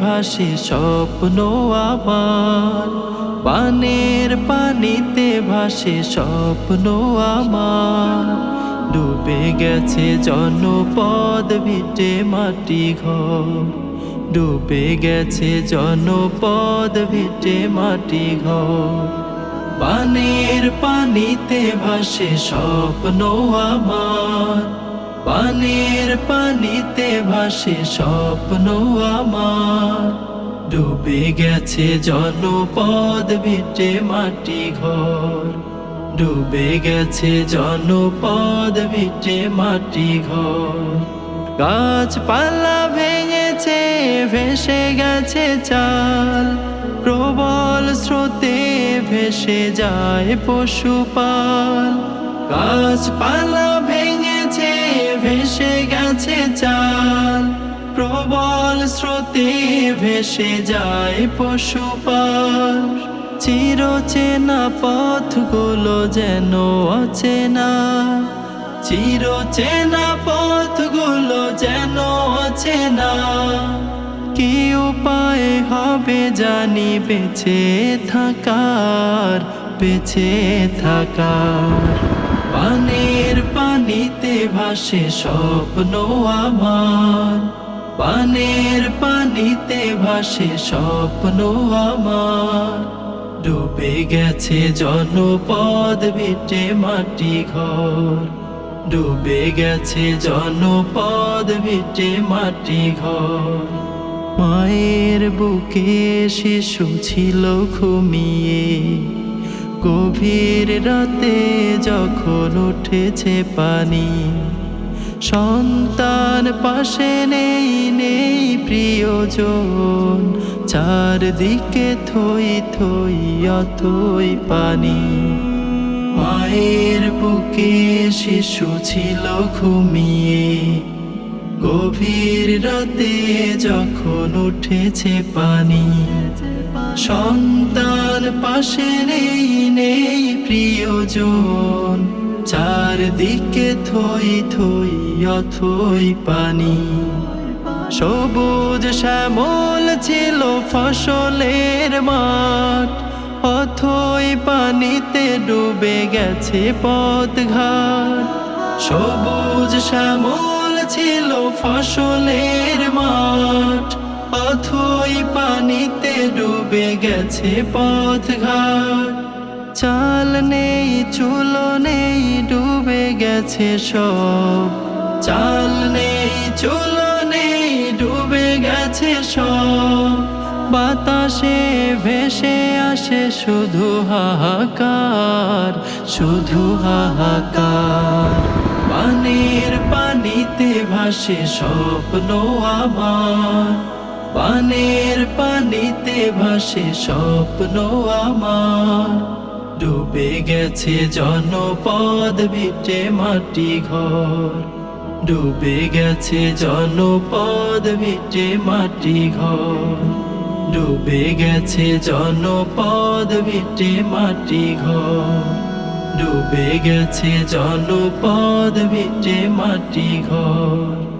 ভাসে স্বপ্ন আমার, পানের পানিতে ভাসে স্বপ্ন আমার। ডুবে গেছে জনপদ ভিটে মাটি ঘর, ডুবে গেছে জনপদ ভিটে মাটি ঘর। পানের পানিতে ভাসে স্বপ্ন আমার, পানের পানিতে ভাসে স্বপ্ন আমার। ডুবে গেছে জনপদ ভিটে মাটি ঘর, ডুবে গেছে জনপদ ভিটে মাটি ঘর। গাছপালা ভেঙেছে ভেসে গেছে চাল, প্রবল স্রোতে ভেসে যায় পশুপাল। গাছপালা ভেঙেছে ভেসে গেছে চাল, প্রবল স্রোতে ভেসে যায় পশুপাল। চিরচেনা পথগুলো যেন অচেনা, চিরচেনা পথগুলো যেন অচেনা। কি উপায় হবে জানি বেঁচে থাকার, বেঁচে থাকার। পানের পানিতে ভাসে স্বপ্ন আমার, পানের পানিতে ভাসে স্বপ্ন আমার। ডুবে গেছে জনপদ ভিটে মাটি ঘর, ডুবে গেছে জনপদ ভিটে মাটি ঘর। মায়ের বুকে শিশু ছিল ঘুমিয়ে, গভীর রাতে যখন উঠেছে পানি। সন্তান পাশে নেই, নেই প্রিয়জন, চারদিকে থই থই অথই পানি। মায়ের বুকে শিশু ছিল ঘুমিয়ে, গভীর রাতে যখন উঠেছে পানি। সন্তান পাশে নেই, নেই প্রিয়জন, চারদিকে থই থই অথই পানি। সবুজ শ্যামল ছিল ফসলের মাঠ, অথই পানিতে ডুবে গেছে পথঘাট। সবুজ শ্যামল ছিল ফসলের মাঠ, অথই পানিতে ডুবে গেছে পথঘাট। চাল নেই চুলো নেই ডুবে গেছে সব, চাল নেই চুলো নেই ডুবে গেছে সব। বাতাসে ভেসে আসে শুধু হাহাকার, শুধু হাহাকার। পানের পানিতে ভাসে স্বপ্ন আমার, পানের পানিতে ভাসে স্বপ্ন আমার। ডুবে গেছে জনপদ ভিটে মাটি ঘর, ডুবে গেছে জনপদ ভিটে মাটি ঘর, ডুবে গেছে জনপদ ভিটে মাটি ঘর, ডুবে গেছে জনপদ ভিটে মাটি ঘর।